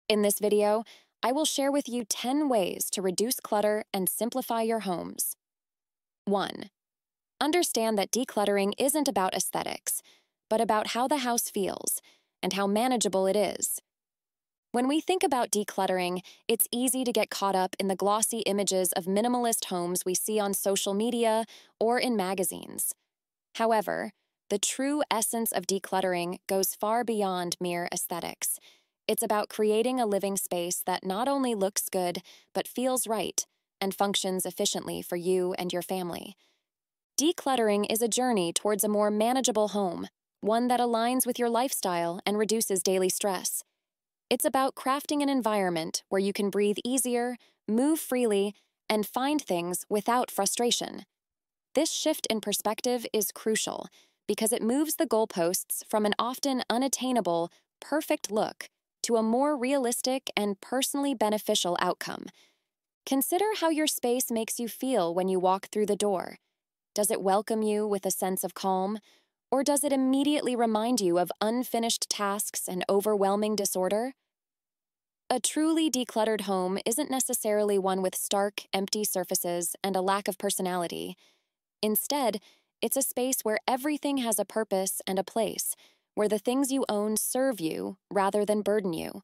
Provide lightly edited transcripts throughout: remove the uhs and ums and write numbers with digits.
In this video, I will share with you 10 ways to reduce clutter and simplify your homes. 1. Understand that decluttering isn't about aesthetics, but about how the house feels and how manageable it is. When we think about decluttering, it's easy to get caught up in the glossy images of minimalist homes we see on social media or in magazines. However, the true essence of decluttering goes far beyond mere aesthetics. It's about creating a living space that not only looks good, but feels right and functions efficiently for you and your family. Decluttering is a journey towards a more manageable home, one that aligns with your lifestyle and reduces daily stress. It's about crafting an environment where you can breathe easier, move freely, and find things without frustration. This shift in perspective is crucial because it moves the goalposts from an often unattainable, perfect look to a more realistic and personally beneficial outcome. Consider how your space makes you feel when you walk through the door. Does it welcome you with a sense of calm, or does it immediately remind you of unfinished tasks and overwhelming disorder? A truly decluttered home isn't necessarily one with stark, empty surfaces and a lack of personality. Instead, it's a space where everything has a purpose and a place, where the things you own serve you rather than burden you.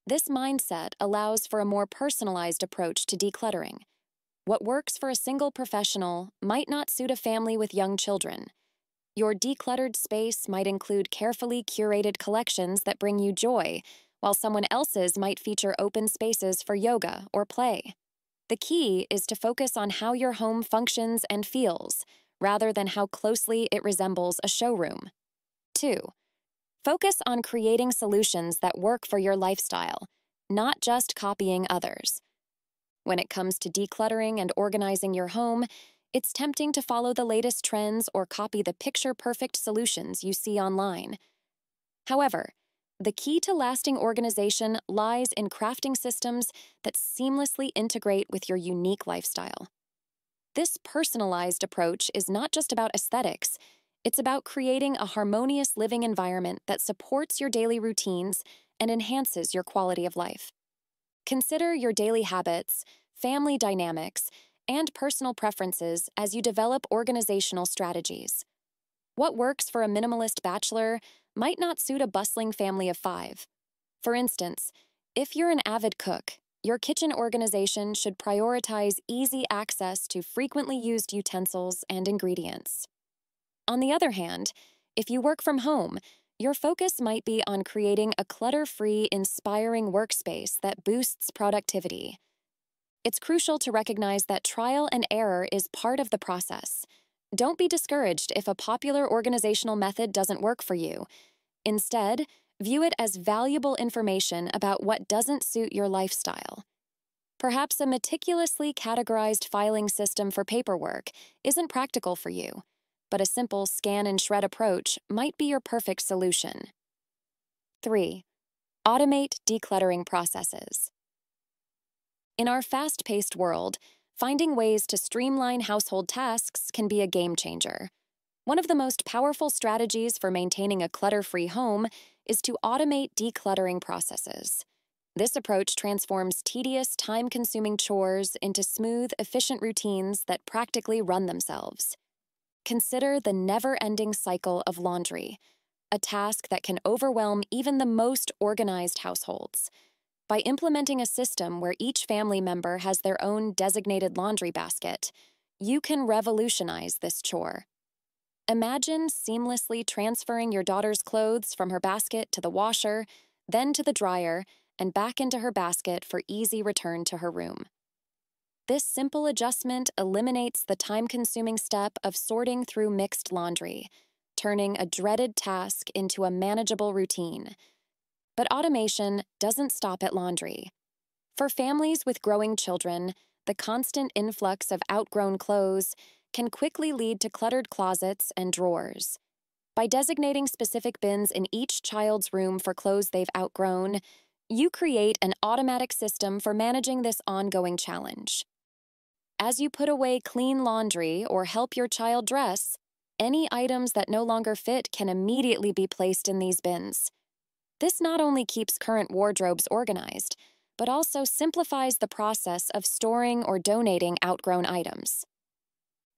This mindset allows for a more personalized approach to decluttering. What works for a single professional might not suit a family with young children. Your decluttered space might include carefully curated collections that bring you joy, while someone else's might feature open spaces for yoga or play. The key is to focus on how your home functions and feels, rather than how closely it resembles a showroom. 2. Focus on creating solutions that work for your lifestyle, not just copying others. When it comes to decluttering and organizing your home, it's tempting to follow the latest trends or copy the picture-perfect solutions you see online. However, the key to lasting organization lies in crafting systems that seamlessly integrate with your unique lifestyle. This personalized approach is not just about aesthetics. It's about creating a harmonious living environment that supports your daily routines and enhances your quality of life. Consider your daily habits, family dynamics, and personal preferences as you develop organizational strategies. What works for a minimalist bachelor might not suit a bustling family of 5. For instance, if you're an avid cook, your kitchen organization should prioritize easy access to frequently used utensils and ingredients. On the other hand, if you work from home, your focus might be on creating a clutter-free, inspiring workspace that boosts productivity. It's crucial to recognize that trial and error is part of the process. Don't be discouraged if a popular organizational method doesn't work for you. Instead, view it as valuable information about what doesn't suit your lifestyle. Perhaps a meticulously categorized filing system for paperwork isn't practical for you, but a simple scan and shred approach might be your perfect solution. 3. Automate decluttering processes. In our fast-paced world, finding ways to streamline household tasks can be a game changer. One of the most powerful strategies for maintaining a clutter-free home is to automate decluttering processes. This approach transforms tedious, time-consuming chores into smooth, efficient routines that practically run themselves. Consider the never-ending cycle of laundry, a task that can overwhelm even the most organized households. By implementing a system where each family member has their own designated laundry basket, you can revolutionize this chore. Imagine seamlessly transferring your daughter's clothes from her basket to the washer, then to the dryer, and back into her basket for easy return to her room. This simple adjustment eliminates the time-consuming step of sorting through mixed laundry, turning a dreaded task into a manageable routine. But automation doesn't stop at laundry. For families with growing children, the constant influx of outgrown clothes can quickly lead to cluttered closets and drawers. By designating specific bins in each child's room for clothes they've outgrown, you create an automatic system for managing this ongoing challenge. As you put away clean laundry or help your child dress, any items that no longer fit can immediately be placed in these bins. This not only keeps current wardrobes organized, but also simplifies the process of storing or donating outgrown items.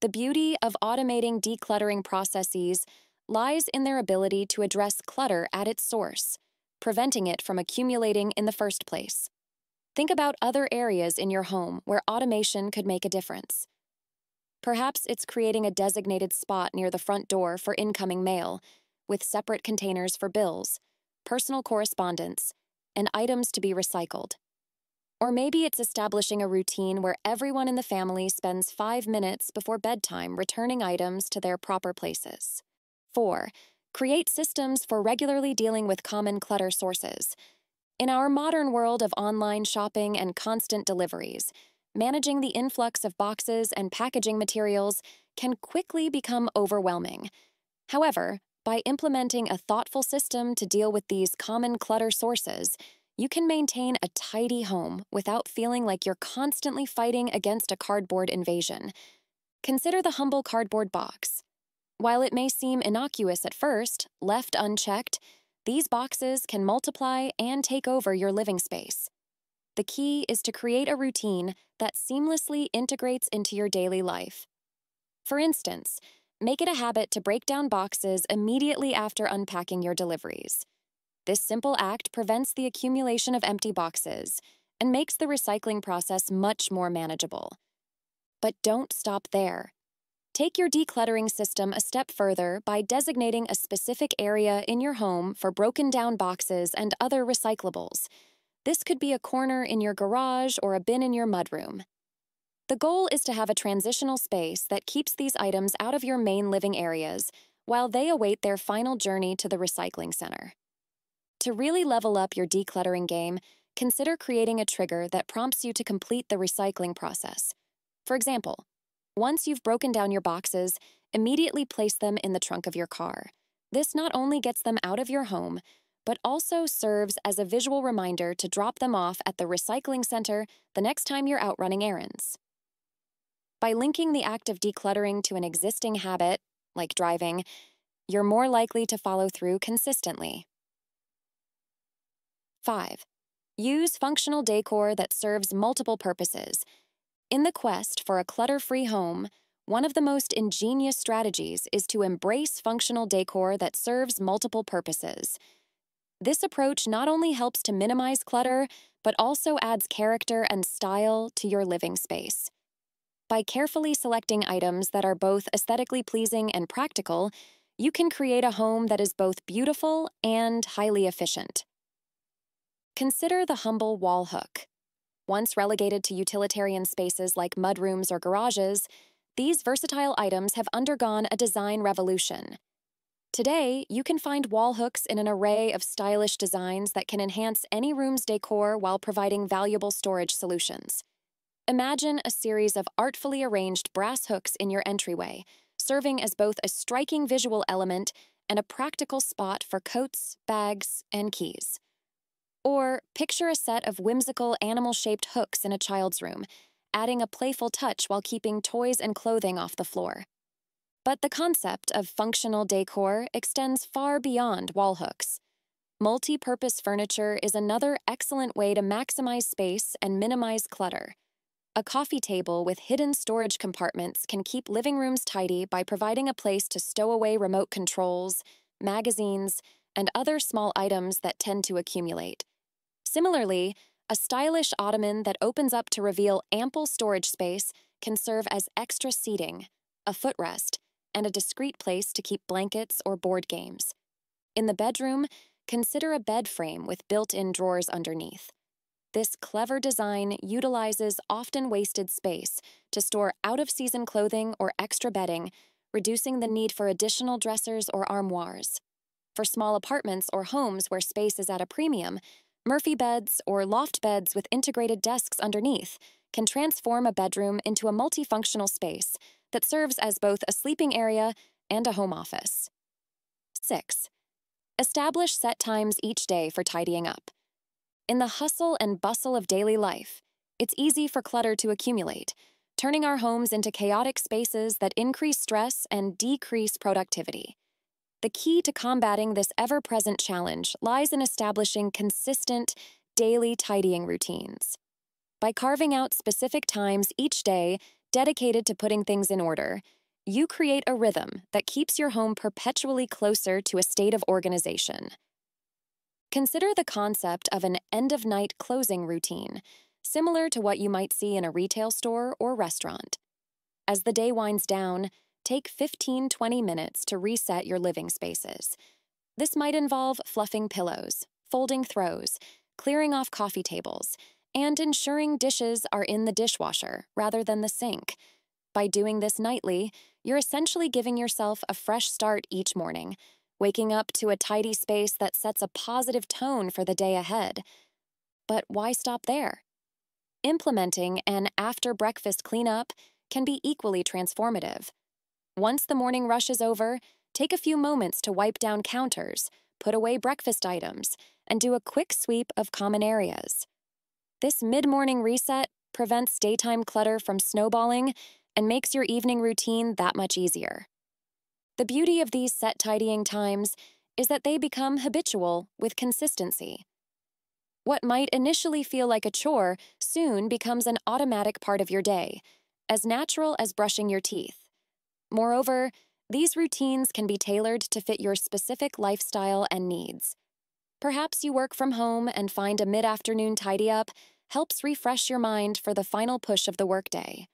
The beauty of automating decluttering processes lies in their ability to address clutter at its source, preventing it from accumulating in the first place. Think about other areas in your home where automation could make a difference. Perhaps it's creating a designated spot near the front door for incoming mail, with separate containers for bills, personal correspondence, and items to be recycled. Or maybe it's establishing a routine where everyone in the family spends 5 minutes before bedtime returning items to their proper places. 4. Create systems for regularly dealing with common clutter sources. In our modern world of online shopping and constant deliveries, managing the influx of boxes and packaging materials can quickly become overwhelming. However, by implementing a thoughtful system to deal with these common clutter sources, you can maintain a tidy home without feeling like you're constantly fighting against a cardboard invasion. Consider the humble cardboard box. While it may seem innocuous at first, left unchecked, these boxes can multiply and take over your living space. The key is to create a routine that seamlessly integrates into your daily life. For instance, make it a habit to break down boxes immediately after unpacking your deliveries. This simple act prevents the accumulation of empty boxes and makes the recycling process much more manageable. But don't stop there. Take your decluttering system a step further by designating a specific area in your home for broken down boxes and other recyclables. This could be a corner in your garage or a bin in your mudroom. The goal is to have a transitional space that keeps these items out of your main living areas while they await their final journey to the recycling center. To really level up your decluttering game, consider creating a trigger that prompts you to complete the recycling process. For example, once you've broken down your boxes, immediately place them in the trunk of your car. This not only gets them out of your home, but also serves as a visual reminder to drop them off at the recycling center the next time you're out running errands. By linking the act of decluttering to an existing habit, like driving, you're more likely to follow through consistently. 5. Use functional decor that serves multiple purposes. In the quest for a clutter-free home, one of the most ingenious strategies is to embrace functional decor that serves multiple purposes. This approach not only helps to minimize clutter, but also adds character and style to your living space. By carefully selecting items that are both aesthetically pleasing and practical, you can create a home that is both beautiful and highly efficient. Consider the humble wall hook. Once relegated to utilitarian spaces like mudrooms or garages, these versatile items have undergone a design revolution. Today, you can find wall hooks in an array of stylish designs that can enhance any room's decor while providing valuable storage solutions. Imagine a series of artfully arranged brass hooks in your entryway, serving as both a striking visual element and a practical spot for coats, bags, and keys. Or picture a set of whimsical animal-shaped hooks in a child's room, adding a playful touch while keeping toys and clothing off the floor. But the concept of functional decor extends far beyond wall hooks. Multi-purpose furniture is another excellent way to maximize space and minimize clutter. A coffee table with hidden storage compartments can keep living rooms tidy by providing a place to stow away remote controls, magazines, and other small items that tend to accumulate. Similarly, a stylish ottoman that opens up to reveal ample storage space can serve as extra seating, a footrest, and a discreet place to keep blankets or board games. In the bedroom, consider a bed frame with built-in drawers underneath. This clever design utilizes often wasted space to store out-of-season clothing or extra bedding, reducing the need for additional dressers or armoires. For small apartments or homes where space is at a premium, Murphy beds or loft beds with integrated desks underneath can transform a bedroom into a multifunctional space that serves as both a sleeping area and a home office. 6. Establish set times each day for tidying up. In the hustle and bustle of daily life, it's easy for clutter to accumulate, turning our homes into chaotic spaces that increase stress and decrease productivity. The key to combating this ever-present challenge lies in establishing consistent, daily tidying routines. By carving out specific times each day dedicated to putting things in order, you create a rhythm that keeps your home perpetually closer to a state of organization. Consider the concept of an end-of-night closing routine, similar to what you might see in a retail store or restaurant. As the day winds down, take 15-20 minutes to reset your living spaces. This might involve fluffing pillows, folding throws, clearing off coffee tables, and ensuring dishes are in the dishwasher rather than the sink. By doing this nightly, you're essentially giving yourself a fresh start each morning, waking up to a tidy space that sets a positive tone for the day ahead. But why stop there? Implementing an after-breakfast cleanup can be equally transformative. Once the morning rush is over, take a few moments to wipe down counters, put away breakfast items, and do a quick sweep of common areas. This mid-morning reset prevents daytime clutter from snowballing and makes your evening routine that much easier. The beauty of these set tidying times is that they become habitual with consistency. What might initially feel like a chore soon becomes an automatic part of your day, as natural as brushing your teeth. Moreover, these routines can be tailored to fit your specific lifestyle and needs. Perhaps you work from home and find a mid-afternoon tidy-up helps refresh your mind for the final push of the workday.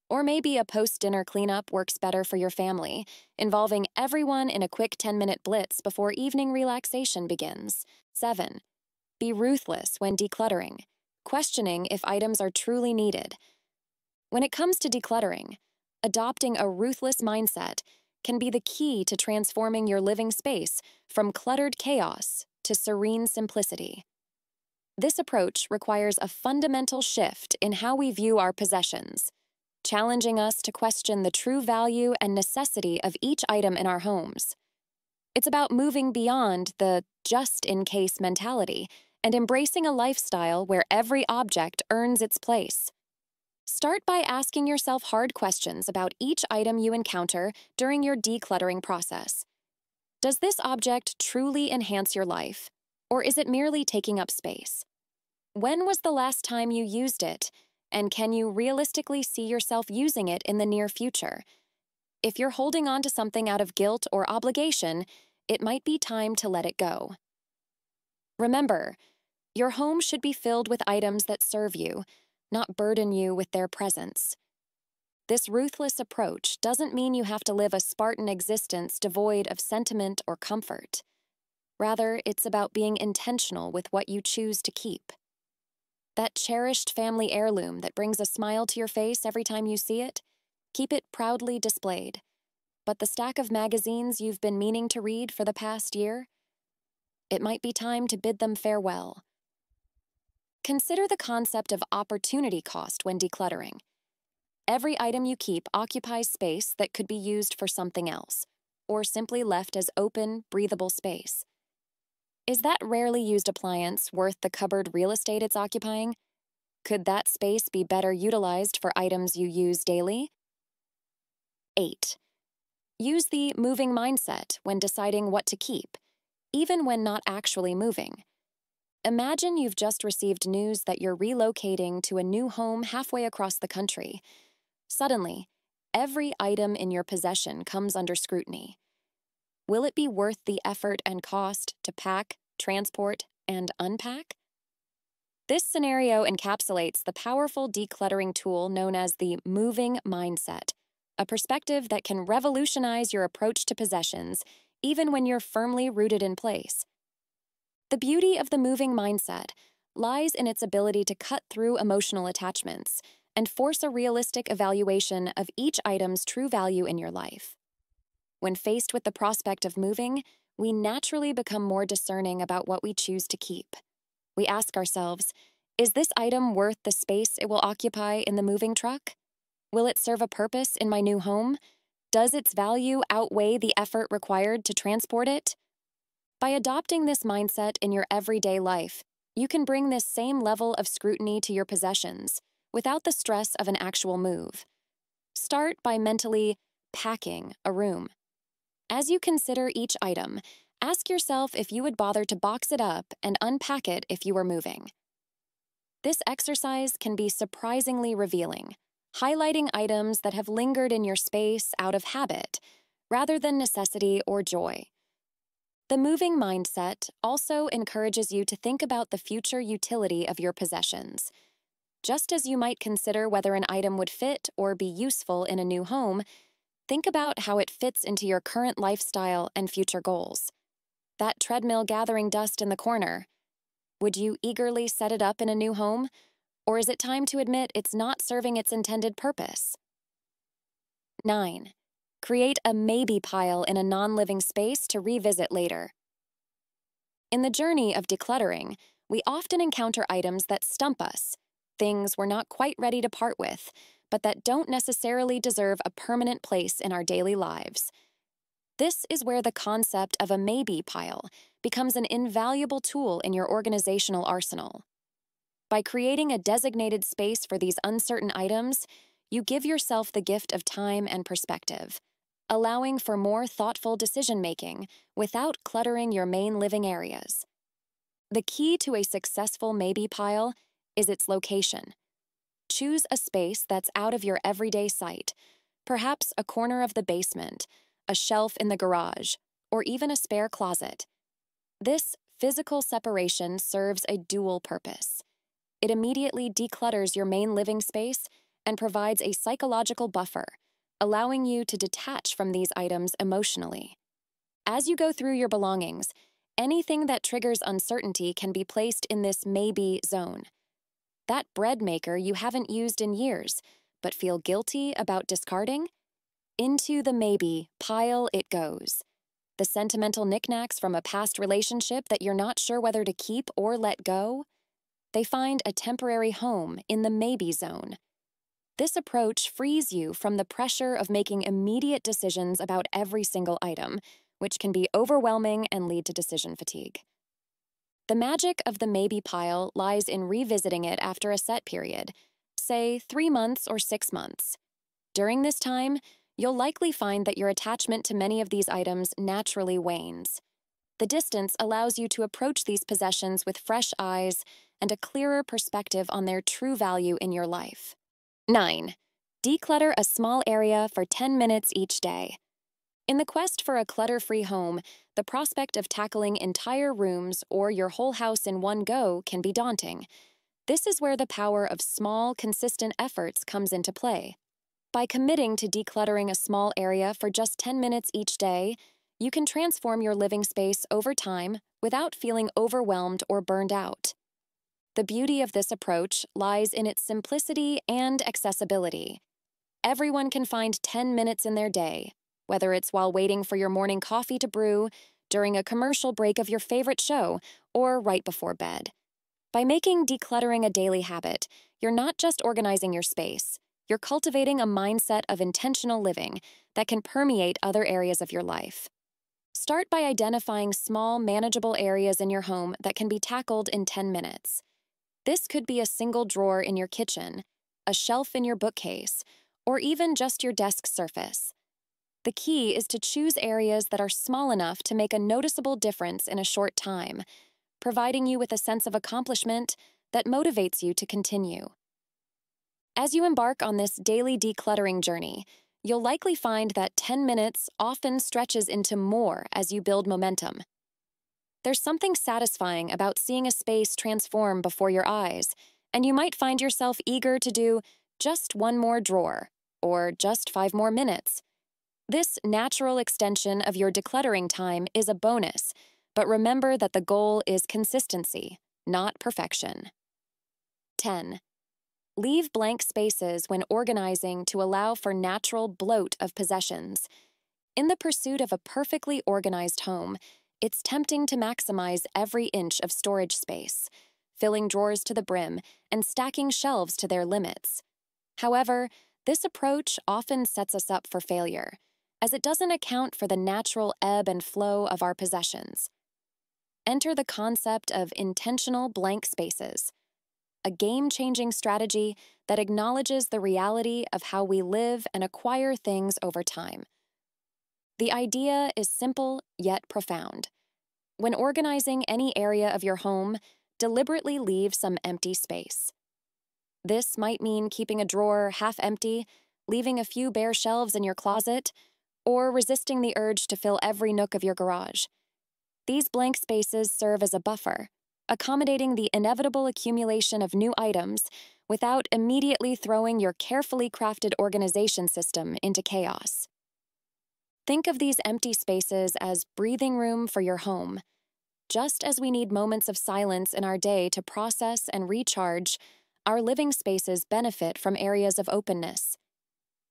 Or maybe a post-dinner cleanup works better for your family, involving everyone in a quick 10-minute blitz before evening relaxation begins. 7. Be ruthless when decluttering, questioning if items are truly needed. When it comes to decluttering, adopting a ruthless mindset can be the key to transforming your living space from cluttered chaos to serene simplicity. This approach requires a fundamental shift in how we view our possessions, challenging us to question the true value and necessity of each item in our homes. It's about moving beyond the just-in-case mentality and embracing a lifestyle where every object earns its place. Start by asking yourself hard questions about each item you encounter during your decluttering process. Does this object truly enhance your life, or is it merely taking up space? When was the last time you used it, and can you realistically see yourself using it in the near future? If you're holding on to something out of guilt or obligation, it might be time to let it go. Remember, your home should be filled with items that serve you, not burden you with their presence. This ruthless approach doesn't mean you have to live a Spartan existence devoid of sentiment or comfort. Rather, it's about being intentional with what you choose to keep. That cherished family heirloom that brings a smile to your face every time you see it, keep it proudly displayed. But the stack of magazines you've been meaning to read for the past year, it might be time to bid them farewell. Consider the concept of opportunity cost when decluttering. Every item you keep occupies space that could be used for something else, or simply left as open, breathable space. Is that rarely used appliance worth the cupboard real estate it's occupying? Could that space be better utilized for items you use daily? 8. Use the moving mindset when deciding what to keep, even when not actually moving. Imagine you've just received news that you're relocating to a new home halfway across the country. Suddenly, every item in your possession comes under scrutiny. Will it be worth the effort and cost to pack, transport, and unpack? This scenario encapsulates the powerful decluttering tool known as the moving mindset, a perspective that can revolutionize your approach to possessions, even when you're firmly rooted in place. The beauty of the moving mindset lies in its ability to cut through emotional attachments and force a realistic evaluation of each item's true value in your life. When faced with the prospect of moving, we naturally become more discerning about what we choose to keep. We ask ourselves, is this item worth the space it will occupy in the moving truck? Will it serve a purpose in my new home? Does its value outweigh the effort required to transport it? By adopting this mindset in your everyday life, you can bring this same level of scrutiny to your possessions without the stress of an actual move. Start by mentally packing a room. As you consider each item, ask yourself if you would bother to box it up and unpack it if you were moving. This exercise can be surprisingly revealing, highlighting items that have lingered in your space out of habit, rather than necessity or joy. The moving mindset also encourages you to think about the future utility of your possessions. Just as you might consider whether an item would fit or be useful in a new home, think about how it fits into your current lifestyle and future goals. That treadmill gathering dust in the corner, would you eagerly set it up in a new home? Or is it time to admit it's not serving its intended purpose? 9. Create a maybe pile in a non-living space to revisit later. In the journey of decluttering, we often encounter items that stump us, things we're not quite ready to part with, but that don't necessarily deserve a permanent place in our daily lives. This is where the concept of a maybe pile becomes an invaluable tool in your organizational arsenal. By creating a designated space for these uncertain items, you give yourself the gift of time and perspective, allowing for more thoughtful decision-making without cluttering your main living areas. The key to a successful maybe pile is its location. Choose a space that's out of your everyday sight, perhaps a corner of the basement, a shelf in the garage, or even a spare closet. This physical separation serves a dual purpose. It immediately declutters your main living space and provides a psychological buffer, allowing you to detach from these items emotionally. As you go through your belongings, anything that triggers uncertainty can be placed in this maybe zone. That bread maker you haven't used in years, but feel guilty about discarding? Into the maybe pile it goes. The sentimental knickknacks from a past relationship that you're not sure whether to keep or let go? They find a temporary home in the maybe zone. This approach frees you from the pressure of making immediate decisions about every single item, which can be overwhelming and lead to decision fatigue. The magic of the maybe pile lies in revisiting it after a set period, say 3 months or 6 months. During this time, you'll likely find that your attachment to many of these items naturally wanes. The distance allows you to approach these possessions with fresh eyes and a clearer perspective on their true value in your life. 9. Declutter a small area for 10 minutes each day. In the quest for a clutter-free home, the prospect of tackling entire rooms or your whole house in one go can be daunting. This is where the power of small, consistent efforts comes into play. By committing to decluttering a small area for just 10 minutes each day, you can transform your living space over time without feeling overwhelmed or burned out. The beauty of this approach lies in its simplicity and accessibility. Everyone can find 10 minutes in their day, whether it's while waiting for your morning coffee to brew, during a commercial break of your favorite show, or right before bed. By making decluttering a daily habit, you're not just organizing your space, you're cultivating a mindset of intentional living that can permeate other areas of your life. Start by identifying small, manageable areas in your home that can be tackled in 10 minutes. This could be a single drawer in your kitchen, a shelf in your bookcase, or even just your desk surface. The key is to choose areas that are small enough to make a noticeable difference in a short time, providing you with a sense of accomplishment that motivates you to continue. As you embark on this daily decluttering journey, you'll likely find that 10 minutes often stretches into more as you build momentum. There's something satisfying about seeing a space transform before your eyes, and you might find yourself eager to do just one more drawer, or just 5 more minutes. This natural extension of your decluttering time is a bonus, but remember that the goal is consistency, not perfection. 10. Leave blank spaces when organizing to allow for natural bloat of possessions. In the pursuit of a perfectly organized home, it's tempting to maximize every inch of storage space, filling drawers to the brim and stacking shelves to their limits. However, this approach often sets us up for failure, as it doesn't account for the natural ebb and flow of our possessions. Enter the concept of intentional blank spaces, a game-changing strategy that acknowledges the reality of how we live and acquire things over time. The idea is simple yet profound. When organizing any area of your home, deliberately leave some empty space. This might mean keeping a drawer half empty, leaving a few bare shelves in your closet, or resisting the urge to fill every nook of your garage. These blank spaces serve as a buffer, accommodating the inevitable accumulation of new items without immediately throwing your carefully crafted organization system into chaos. Think of these empty spaces as breathing room for your home. Just as we need moments of silence in our day to process and recharge, our living spaces benefit from areas of openness.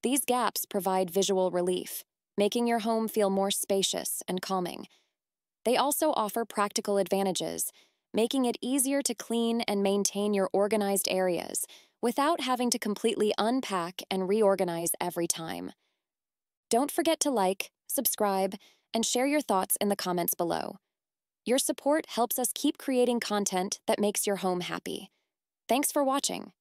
These gaps provide visual relief, making your home feel more spacious and calming. They also offer practical advantages, making it easier to clean and maintain your organized areas without having to completely unpack and reorganize every time. Don't forget to like, subscribe, and share your thoughts in the comments below. Your support helps us keep creating content that makes your home happy. Thanks for watching.